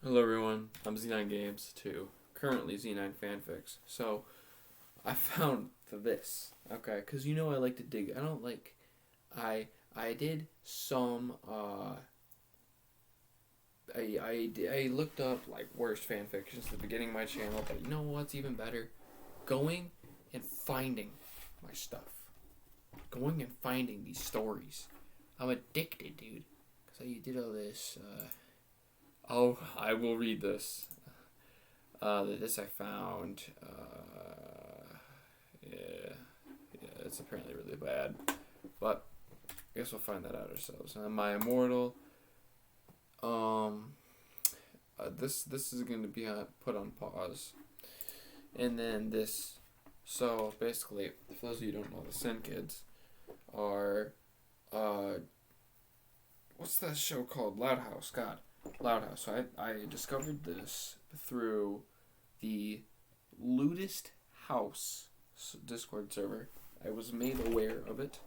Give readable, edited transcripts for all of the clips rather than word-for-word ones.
Hello everyone, I'm Z9 Games 2, currently Z9 Fanfics. So, I found this, okay, because you know I like to dig, I don't like, I did some, I looked up, like, worst fanfictions at the beginning of my channel, but you know what's even better? Going and finding my stuff. Going and finding these stories. I'm addicted, dude, because I did all this, oh, I will read this. This I found. Yeah, it's apparently really bad, but I guess we'll find that out ourselves. My immortal. This is going to be put on pause, and then this. So basically, for those of you who don't know, the Sin Kids are what's that show called? Loud House. God, Loud House. So I discovered this through the Ludist House Discord server. I was made aware of it,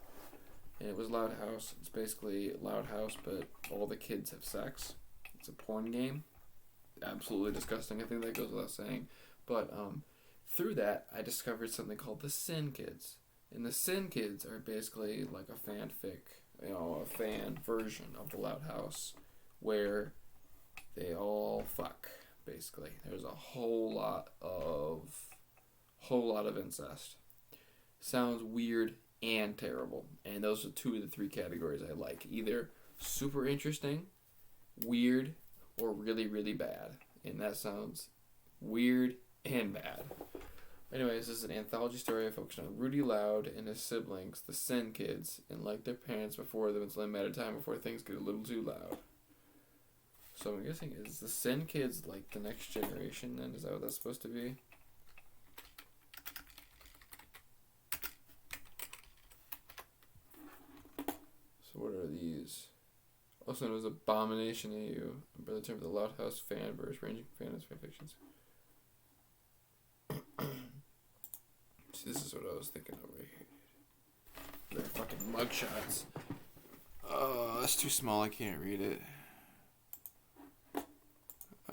and it was Loud House. It's basically Loud House, but all the kids have sex. It's a porn game. Absolutely disgusting. I think that goes without saying. But through that, I discovered something called the Sin Kids. And the Sin Kids are basically like a fanfic, a fan version of the Loud House, where they all fuck. Basically, there's a whole lot of incest. Sounds weird and terrible, and those are two of the three categories I like: either super interesting, weird, or really really bad. And that sounds weird and bad. Anyways, this is an anthology story focusing on Rudy Loud and his siblings, the Sin Kids, and like their parents before them, it's only a matter of time before things get a little too loud. So I'm guessing, is the Sin Kids like the next generation then? Is that what that's supposed to be? So what are these? Also known as Abomination AU, by the term of the Loud House fan verse, ranging from fan fictions. See, this is what I was thinking over here. They're fucking mugshots. Oh, that's too small, I can't read it.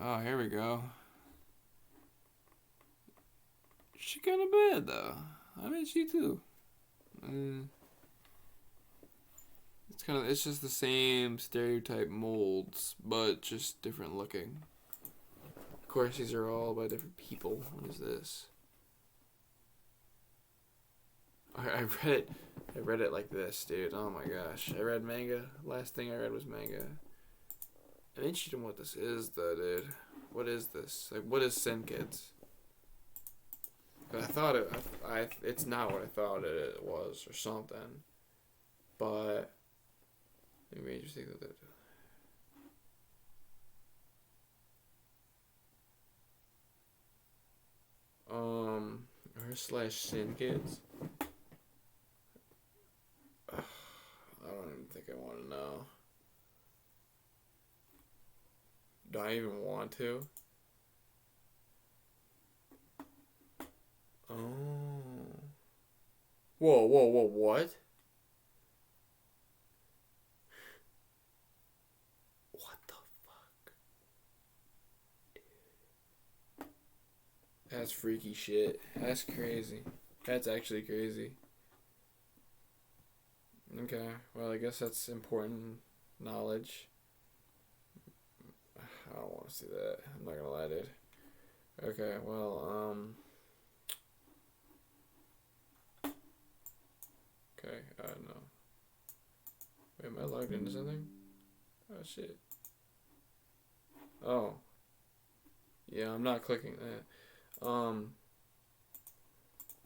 Oh, here we go. She kind of bad though. I mean, she too. It's just the same stereotype molds, but just different looking. Of course, these are all by different people. What is this? I read it like this, dude. Oh my gosh. I read manga. Last thing I read was manga. I'm interested in what this is, though, dude. What is this? Like, what is Sin Kids? I thought it's not what I thought it was, or something. But it'd be interesting that. R/Sin Kids. I don't even think I want to know. Do I even want to? Oh. Whoa, what? What the fuck? That's freaky shit. That's crazy. That's actually crazy. Okay, well, I guess that's important knowledge. I don't want to see that. I'm not gonna lie, dude. Okay, well, okay, no. Wait, am I logged into something? Oh, shit. Oh. Yeah, I'm not clicking that.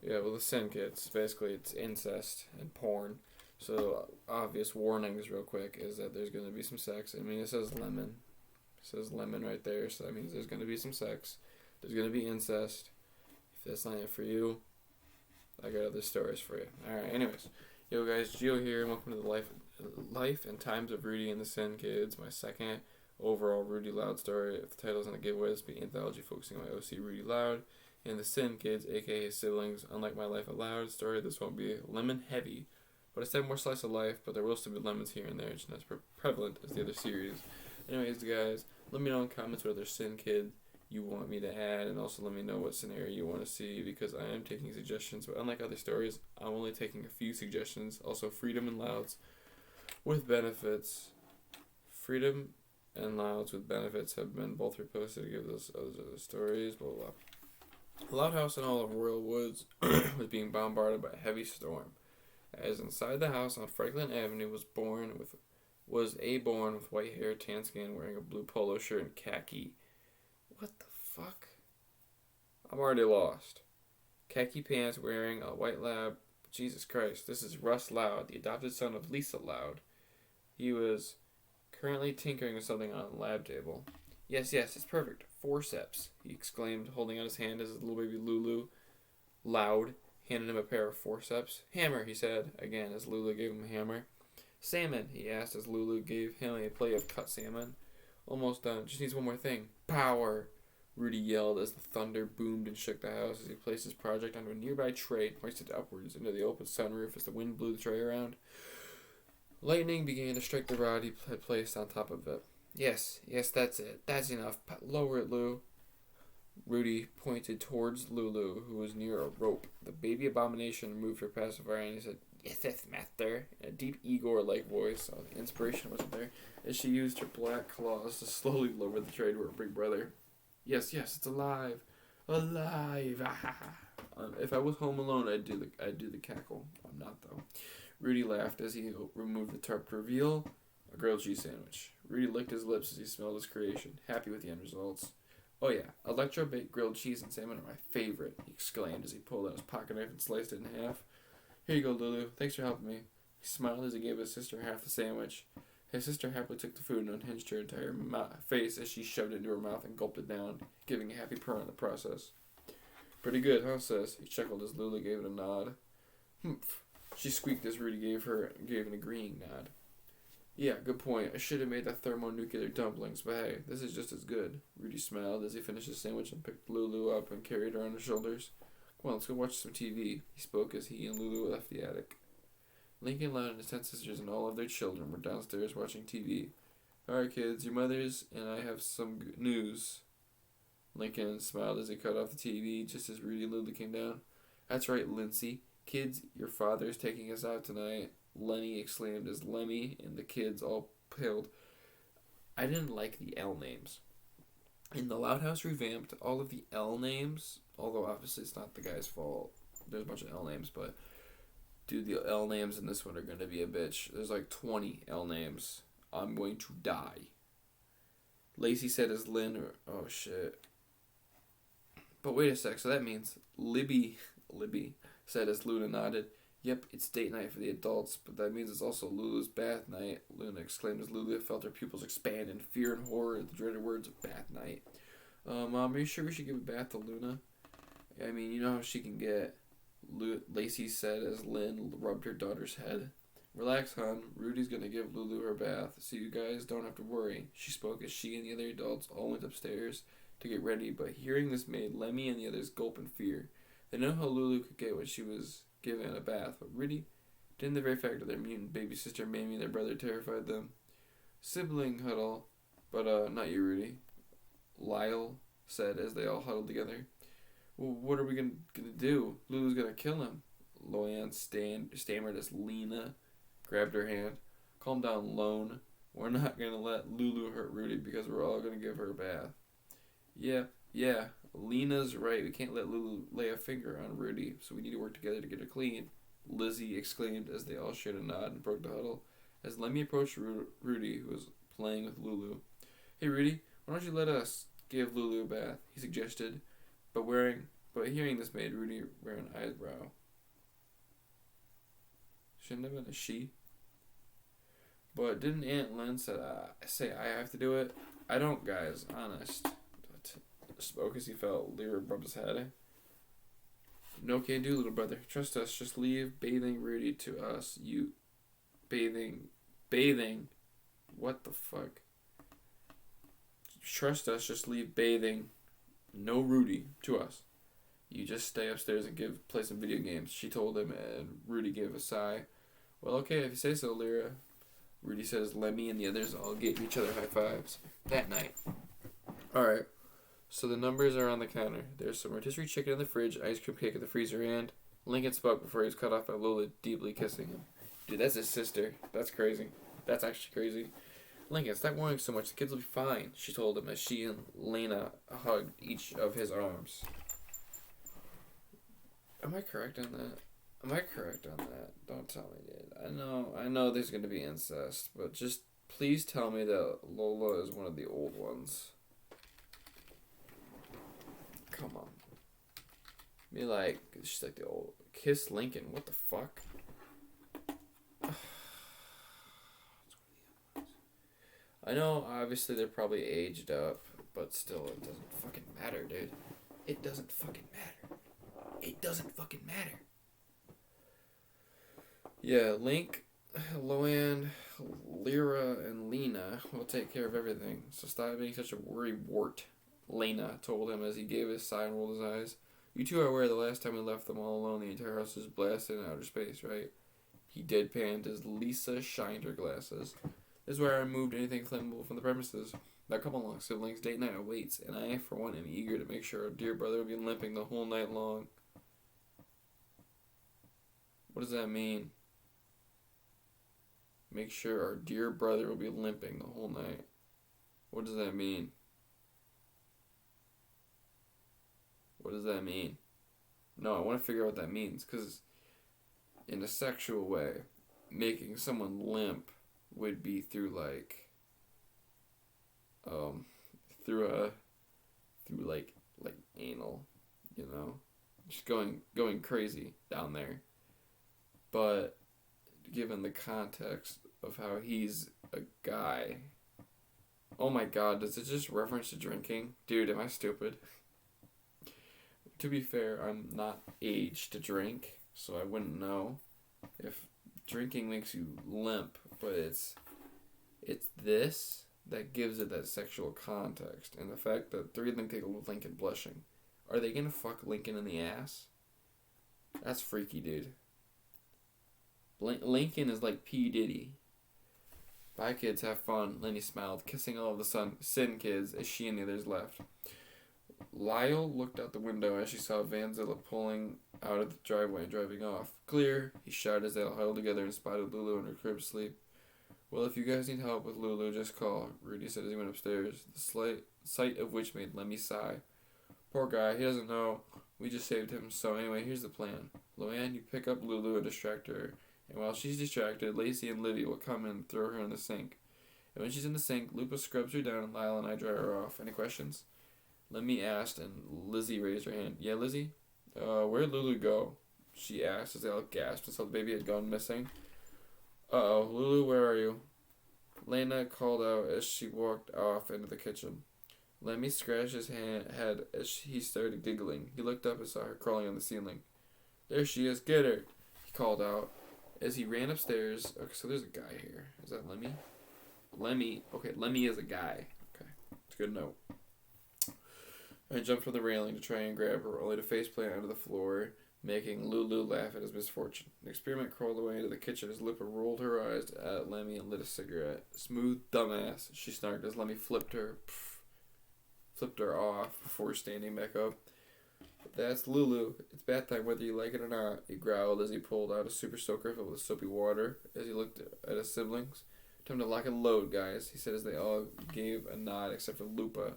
Yeah, well, the Sin Kids, basically, it's incest and porn. So, obvious warnings, real quick, is that there's going to be some sex. I mean, it says lemon. It says lemon right there, so that means there's going to be some sex. There's going to be incest. If that's not it for you, I got other stories for you. Alright, anyways. Yo, guys, Gio here, and welcome to the life and times of Rudy and the Sin Kids, my second overall Rudy Loud story. If the title's not a giveaway, this will be an anthology focusing on my OC Rudy Loud and the Sin Kids, aka his siblings. Unlike my Life Aloud story, this won't be lemon heavy, but instead more slice of life, but there will still be lemons here and there, just not as prevalent as the other series. Anyways, guys, Let me know in comments what other sin kid you want me to add, and also let me know what scenario you want to see, because I am taking suggestions, but unlike other stories, I'm only taking a few suggestions. Also, Freedom and Louds with benefits. Freedom and Louds with benefits have been both reposted to give those other stories, blah, blah, blah. The Loud House in all of Royal Woods was being bombarded by a heavy storm, as inside the house on Franklin Avenue was a born with white hair, tan skin, wearing a blue polo shirt and khaki. What the fuck? I'm already lost. Khaki pants, wearing a white lab. Jesus Christ, this is Russ Loud, the adopted son of Lisa Loud. He was currently tinkering with something on a lab table. Yes, it's perfect. Forceps, he exclaimed, holding out his hand as his little baby Lulu Loud handed him a pair of forceps. Hammer, he said, again as Lulu gave him a hammer. Salmon, he asked as Lulu gave him a plate of cut salmon. Almost done. Just needs one more thing. Power, Rudy yelled as the thunder boomed and shook the house as he placed his project onto a nearby tray and hoisted it upwards into the open sunroof as the wind blew the tray around. Lightning began to strike the rod he had placed on top of it. Yes, that's it. That's enough. Lower it, Lou. Rudy pointed towards Lulu, who was near a rope. The baby abomination removed her pacifier and he said, Yes, master, in a deep Igor-like voice. Oh, the inspiration wasn't there. As she used her black claws to slowly lower the tray to her big brother. Yes, it's alive. Alive. If I was home alone, I'd do the cackle. I'm not, though. Rudy laughed as he removed the tarp to reveal a grilled cheese sandwich. Rudy licked his lips as he smelled his creation, happy with the end results. Oh yeah, electro-baked grilled cheese and salmon are my favorite, he exclaimed as he pulled out his pocket knife and sliced it in half. Here you go, Lulu. Thanks for helping me. He smiled as he gave his sister half the sandwich. His sister happily took the food and unhinged her entire face as she shoved it into her mouth and gulped it down, giving a happy purr in the process. Pretty good, huh, sis? He chuckled as Lulu gave it a nod. Humph. She squeaked as Rudy gave an agreeing nod. Yeah, good point. I should have made the thermonuclear dumplings, but hey, this is just as good. Rudy smiled as he finished his sandwich and picked Lulu up and carried her on his shoulders. Come on, let's go watch some TV, he spoke as he and Lulu left the attic. Lincoln, Loud, and his 10 sisters and all of their children were downstairs watching TV. Alright, kids, your mothers and I have some good news. Lincoln smiled as he cut off the TV just as Rudy and Lulu came down. That's right, Lindsay. Kids, your father's taking us out tonight, Lenny exclaimed as Lemmy and the kids all paled. I didn't like the L names. In the Loud House revamped all of the L names, although obviously it's not the guy's fault. There's a bunch of L names, but dude, the L names in this one are going to be a bitch. There's like 20 L names. I'm going to die. Lacey said as Lynn, oh shit. But wait a sec, so that means Libby said as Luna nodded. Yep, it's date night for the adults, but that means it's also Lulu's bath night, Luna exclaimed as Lulu felt her pupils expand in fear and horror at the dreaded words of bath night. Mom, are you sure we should give a bath to Luna? I mean, you know how she can get, Lacey said as Lynn rubbed her daughter's head. Relax, hon. Rudy's gonna give Lulu her bath, so you guys don't have to worry, she spoke as she and the other adults all went upstairs to get ready, but hearing this made Lemmy and the others gulp in fear. They know how Lulu could get when she was given a bath, but Rudy, didn't the very fact of their mutant baby sister Mamie and their brother terrified them? Sibling huddle, but not you, Rudy, Lyle said as they all huddled together. Well, what are we gonna do? Lulu's gonna kill him. Loyan stammered as Lena grabbed her hand. Calm down, Lone. We're not gonna let Lulu hurt Rudy because we're all gonna give her a bath. Yeah, Lena's right. We can't let Lulu lay a finger on Rudy, so we need to work together to get her clean, Lizzie exclaimed as they all shared a nod and broke the huddle. As Lemmy approached Rudy, who was playing with Lulu. Hey, Rudy, why don't you let us give Lulu a bath, he suggested, but hearing this made Rudy wear an eyebrow. Shouldn't have been a she. But didn't Aunt Lynn say I have to do it? I don't, guys, honest. Spoke as he felt Lyra rub his head. No can do, little brother. Trust us. Just leave bathing Rudy to us. You bathing. What the fuck? Trust us. Just leave bathing. No Rudy to us. You just stay upstairs and play some video games. She told him, and Rudy gave a sigh. Well, okay, if you say so, Lyra. Rudy says Lemmy and the others all gave each other high fives. That night, Alright, so the numbers are on the counter. There's some rotisserie chicken in the fridge, ice cream cake in the freezer, and Lincoln spoke before he was cut off by Lola deeply kissing him. Dude, that's his sister. That's crazy. That's actually crazy. Lincoln, stop worrying so much. The kids will be fine, she told him as she and Lena hugged each of his arms. Am I correct on that? Don't tell me, dude. I know there's gonna be incest, but just please tell me that Lola is one of the old ones. Come on. Be like, she's like the old Kiss Lincoln. What the fuck? I know, obviously they're probably aged up, but still, it doesn't fucking matter, dude. It doesn't fucking matter. It doesn't fucking matter. Yeah, Link, Loanne, Lyra, and Lena will take care of everything, so stop being such a worry wart, Lena told him as he gave his sigh and rolled his eyes. You two are aware the last time we left them all alone, the entire house was blasted in outer space, right? He deadpanned as Lisa shined her glasses. This is where I removed anything flammable from the premises. Now come along, siblings. Date night awaits, and I, for one, am eager to make sure our dear brother will be limping the whole night long. What does that mean? Make sure our dear brother will be limping the whole night. What does that mean? What does that mean? No, I want to figure out what that means, because in a sexual way, making someone limp would be through like anal, you know, just going crazy down there. But given the context of how he's a guy, oh my god, does it just reference to drinking? Dude, am I stupid? To be fair, I'm not aged to drink, so I wouldn't know if drinking makes you limp, but it's this that gives it that sexual context, and the fact that three of them take Lincoln blushing. Are they gonna fuck Lincoln in the ass? That's freaky, dude. Lincoln is like P. Diddy. Bye, kids, have fun. Lenny smiled, kissing all of the Sin kids as she and the others left. Lyle looked out the window as she saw Vanzilla pulling out of the driveway and driving off. Clear, he shouted as they all huddled together and spotted Lulu in her crib asleep. Well, if you guys need help with Lulu, just call, Rudy said as he went upstairs, the sight of which made Lemmy sigh. Poor guy, he doesn't know. We just saved him, so anyway, here's the plan. Loanne, you pick up Lulu and distract her, and while she's distracted, Lacey and Livy will come and throw her in the sink. And when she's in the sink, Lupa scrubs her down and Lyle and I dry her off. Any questions? Lemmy asked, and Lizzie raised her hand. Yeah, Lizzie? Where'd Lulu go? She asked as they all gasped and saw the baby had gone missing. Uh-oh, Lulu, where are you? Lena called out as she walked off into the kitchen. Lemmy scratched his head as he started giggling. He looked up and saw her crawling on the ceiling. There she is, get her, he called out. As he ran upstairs, okay, so there's a guy here. Is that Lemmy? Okay, Lemmy is a guy. Okay, it's a good note. I jumped from the railing to try and grab her, only to faceplant onto the floor, making Lulu laugh at his misfortune. The experiment crawled away into the kitchen as Lipa rolled her eyes at Lemmy and lit a cigarette. Smooth dumbass, she snarked as Lemmy flipped her off before standing back up. That's Lulu. It's bath time whether you like it or not, he growled as he pulled out a super soaker filled with soapy water as he looked at his siblings. Time to lock and load, guys, he said as they all gave a nod except for Lupa,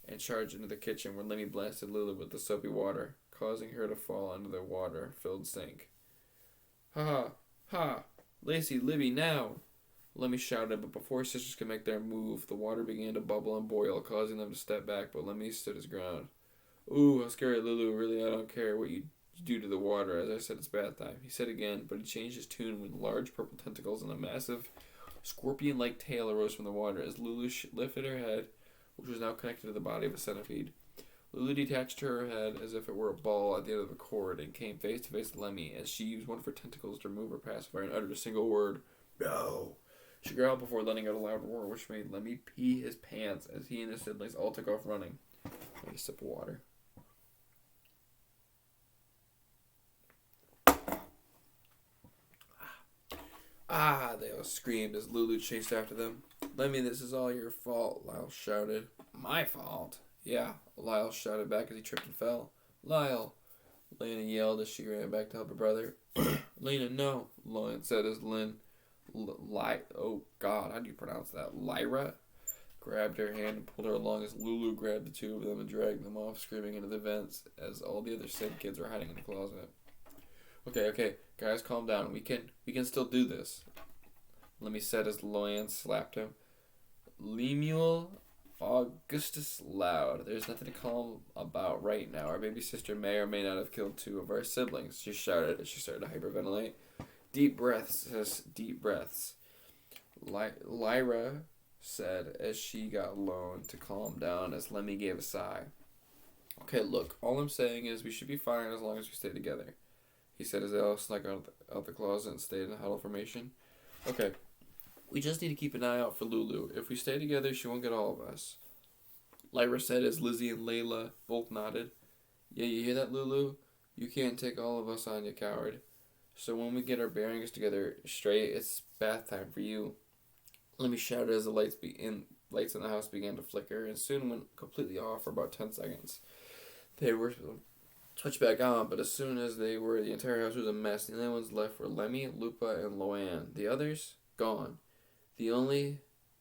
and charged into the kitchen where Lemmy blasted Lulu with the soapy water, causing her to fall under the water-filled sink. Ha! Ha! Lacey, Libby, now! Lemmy shouted, but before his sisters could make their move, the water began to bubble and boil, causing them to step back, but Lemmy stood his ground. Ooh, how scary, Lulu. Really, I don't care what you do to the water. As I said, it's bath time. He said again, but he changed his tune when large purple tentacles and a massive scorpion-like tail arose from the water as Lulu lifted her head, which was now connected to the body of a centipede. Lulu detached her head as if it were a ball at the end of a cord and came face to face with Lemmy as she used one of her tentacles to remove her pacifier and uttered a single word. No! She growled before letting out a loud roar, which made Lemmy pee his pants as he and his siblings all took off running. I need a sip of water. Ah, they all screamed as Lulu chased after them. Lemmy, this is all your fault, Lyle shouted. My fault. Yeah, Lyle shouted back as he tripped and fell. Lyle! Lena yelled as she ran back to help her brother. Lena, no, Lauren said as Lynn, oh God, how do you pronounce that? Lyra grabbed her hand and pulled her along as Lulu grabbed the two of them and dragged them off, screaming into the vents as all the other Sid kids were hiding in the closet. Okay, guys, calm down. We can still do this. Lemmy said as Loyan slapped him. Lemuel Augustus Loud. There's nothing to calm about right now. Our baby sister may or may not have killed two of our siblings, she shouted as she started to hyperventilate. Deep breaths, sis, deep breaths. Lyra said as she got Lone to calm down as Lemmy gave a sigh. Okay, look, all I'm saying is we should be fine as long as we stay together, he said as they all snuck out the closet and stayed in the huddle formation. Okay, we just need to keep an eye out for Lulu. If we stay together, she won't get all of us. Lyra said as Lizzie and Layla both nodded. Yeah, you hear that, Lulu? You can't take all of us on, you coward. So when we get our bearings together straight, it's bath time for you. Let me shout as the lights in the house began to flicker and soon went completely off for about 10 seconds. They were switched back on, but as soon as they were, the entire house was a mess. The only ones left were Lemmy, Lupa, and Loanne. The others, gone. The only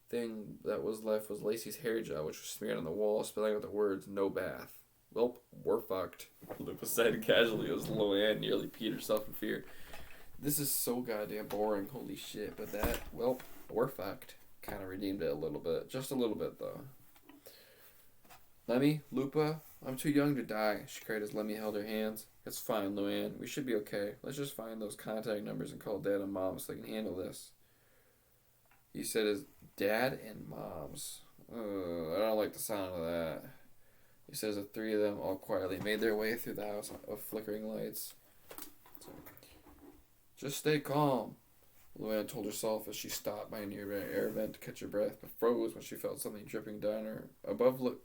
thing that was left was Lacey's hair gel, which was smeared on the wall, spelling out the words, no bath. Welp, we're fucked, Lupa said casually as Loanne nearly peed herself in fear. This is so goddamn boring, holy shit, but that, welp, we're fucked, kind of redeemed it a little bit. Just a little bit, though. Lemmy, Lupa, I'm too young to die, she cried as Lemmy held her hands. It's fine, Luann. We should be okay. Let's just find those contact numbers and call Dad and Mom so they can handle this. He said as Dad and Moms. I don't like the sound of that. He says the three of them all quietly made their way through the house of flickering lights. Just stay calm, Luann told herself as she stopped by a nearby air vent to catch her breath, but froze when she felt something dripping down her. Oh,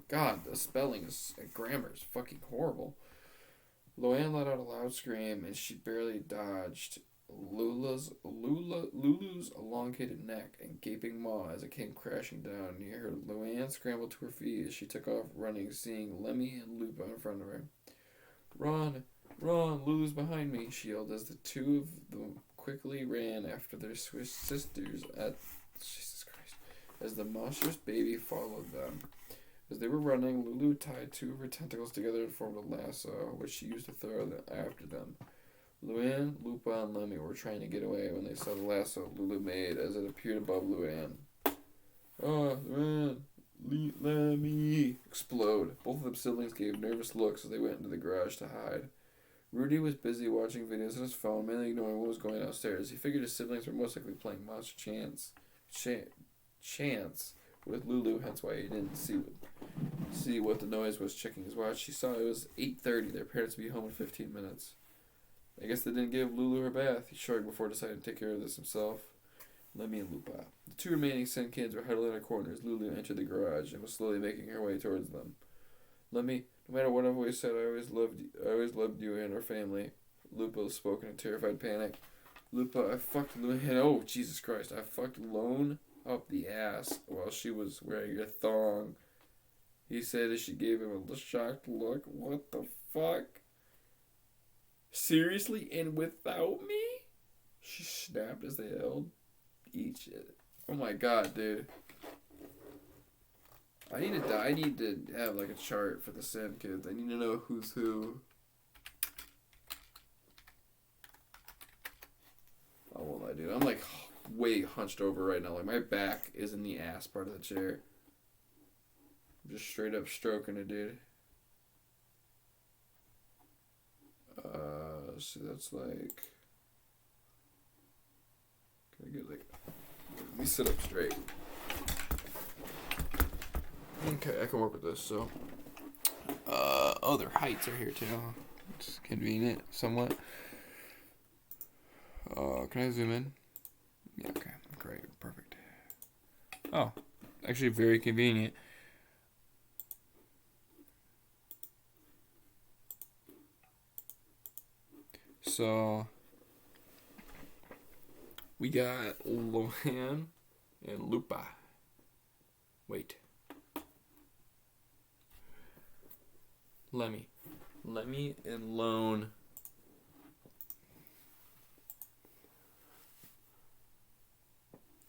God, the spelling and grammar is fucking horrible. Luann let out a loud scream, and she barely dodged Lulu's elongated neck and gaping maw as it came crashing down near her. Luann scrambled to her feet as she took off running, seeing Lemmy and Lupa in front of her. Run, Lulu's behind me, she yelled as the two of them quickly ran after their Swiss sisters Jesus Christ, as the monstrous baby followed them. As they were running, Lulu tied two of her tentacles together and formed a lasso, which she used to throw them after them. Luann, Lupa, and Lemmy were trying to get away when they saw the lasso Lulu made as it appeared above Luann. Oh, Luann, let me explode. Both of them siblings gave nervous looks as they went into the garage to hide. Rudy was busy watching videos on his phone, mainly ignoring what was going on upstairs. He figured his siblings were most likely playing Monster Chance with Lulu, hence why he didn't see what the noise was. Checking his watch, he saw it was 8:30. Their parents would be home in 15 minutes. I guess they didn't give Lulu her bath, he shrugged before deciding to take care of this himself. Lemmy and Lupa. The two remaining Sin kids were huddled in their corners. Lulu entered the garage and was slowly making her way towards them. Lemmy, no matter what I've always said, I always loved you and our family. Lupa spoke in a terrified panic. Lupa, I fucked Luann. Oh, Jesus Christ. I fucked Lone up the ass while she was wearing a thong. He said as she gave him a shocked look. What the fuck? Seriously? And without me? She snapped as they held each. Oh my God, dude. I need to have like a chart for the Sin kids. I need to know who's who. Oh, well, I do. I'm like way hunched over right now. Like my back is in the ass part of the chair. I'm just straight up stroking it, dude. So that's like. Can I get like. Let me sit up straight. Okay, I can work with this, so. Their heights are here too. It's convenient, somewhat. Can I zoom in? Yeah, okay. Great, perfect. Oh, actually very convenient. So, we got Lohan and Lupa. Wait. Lemmy. Lemmy and Lone.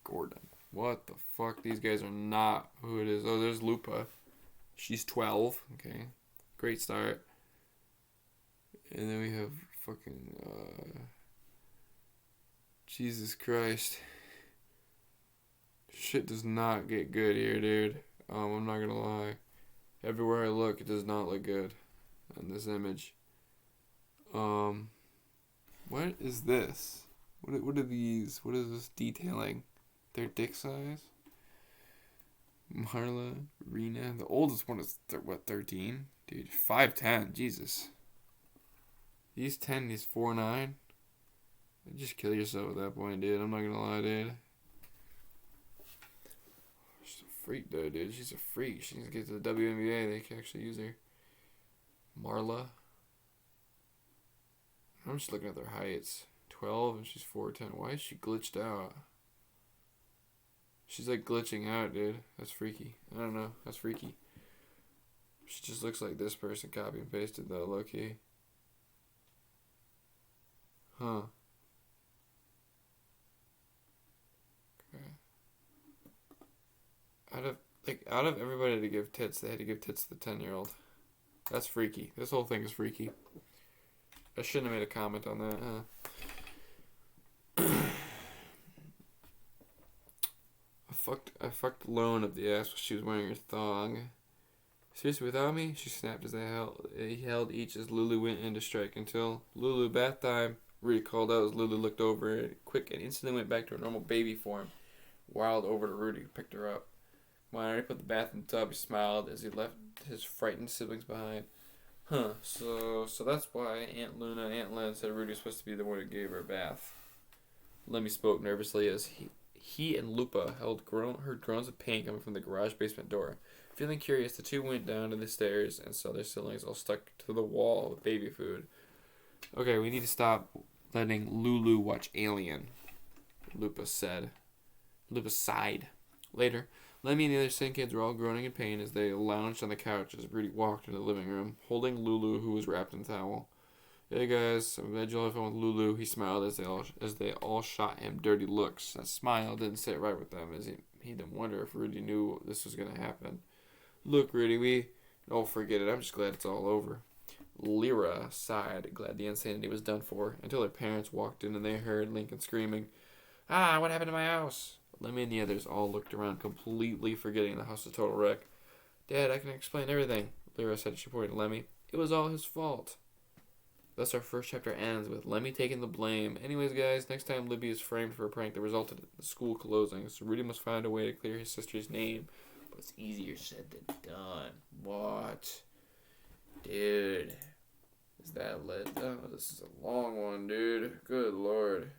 Gordon. What the fuck? These guys are not who it is. Oh, there's Lupa. She's 12. Okay. Great start. And then we have fucking, Jesus Christ. Shit does not get good here, dude. I'm not gonna lie. Everywhere I look, it does not look good in this image. What is this? What are these? What is this detailing? Their dick size? Marla, Rena. The oldest one is, 13? Dude, 5'10". Jesus. He's 10, he's 4'9". Just kill yourself at that point, dude. I'm not gonna lie, dude. She's a freak, though, dude. She's a freak. She needs to get to the WNBA. They can actually use her. Marla. I'm just looking at their heights. 12 and she's 4'10". Why is she glitched out? She's like glitching out, dude. That's freaky. I don't know. That's freaky. She just looks like this person copy and pasted though, low key. Huh. Okay. Out of everybody to give tits, they had to give tits to the 10-year-old. That's freaky. This whole thing is freaky. I shouldn't have made a comment on that, huh? I fucked Lone up the ass while she was wearing her thong. Seriously, without me? She snapped as he held each as Lulu went in to strike until Lulu bath time. Rudy called out as Lulu looked over quick and instantly went back to her normal baby form. Wailed over to Rudy, who picked her up. When I put the bath in the tub, he smiled as he left his frightened siblings behind. Huh, so that's why Aunt Luna and Aunt Lynn said Rudy was supposed to be the one who gave her a bath. Lemmy spoke nervously as he and Lupa heard groans of pain coming from the garage basement door. Feeling curious, the two went down to the stairs and saw their siblings all stuck to the wall with baby food. Okay, we need to stop letting Lulu watch Alien, Lupa said. Lupa sighed. Later, Lemmy and the other Sin kids were all groaning in pain as they lounged on the couch as Rudy walked into the living room, holding Lulu, who was wrapped in a towel. Hey guys, I'm glad you'll have fun with Lulu. He smiled as they all shot him dirty looks. That smile didn't sit right with them as he didn't wonder if Rudy knew this was going to happen. Look, Rudy, forget it. I'm just glad it's all over. Lyra sighed, glad the insanity was done for, until her parents walked in and they heard Lincoln screaming, "Ah, what happened to my house?" Lemmy and the others all looked around, completely forgetting the house was a total wreck. Dad, I can explain everything, Lyra said as she pointed at Lemmy. It was all his fault. Thus our first chapter ends with Lemmy taking the blame. Anyways, guys, next time Libby is framed for a prank that resulted in the school closing, so Rudy must find a way to clear his sister's name. But it's easier said than done. What? Dude. Is that lit? Oh, this is a long one, dude. Good lord.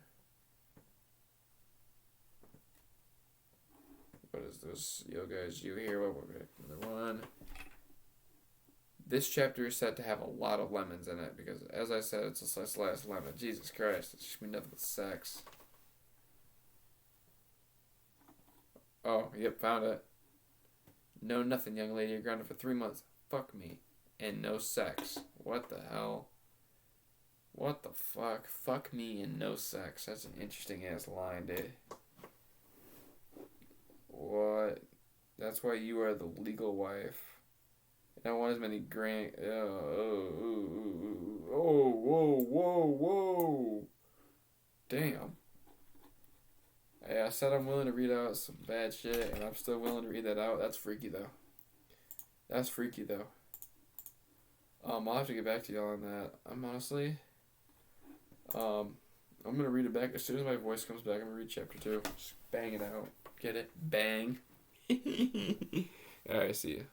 What is this? Yo, guys, you hear what we're another one? This chapter is set to have a lot of lemons in it because, as I said, it's a last lemon. Jesus Christ, it's just be nothing but sex. Oh, yep, found it. No, nothing, young lady. You're grounded for 3 months. Fuck me. And no sex. What the hell? What the fuck? Fuck me and no sex. That's an interesting ass line, dude. What? That's why you are the legal wife. I don't want as many whoa. Damn. Hey, I said I'm willing to read out some bad shit, and I'm still willing to read that out. That's freaky, though. I'll have to get back to y'all on that. I'm honestly, I'm gonna read it back as soon as my voice comes back. I'm gonna read chapter 2. Just bang it out. Get it? Bang. Alright, see ya.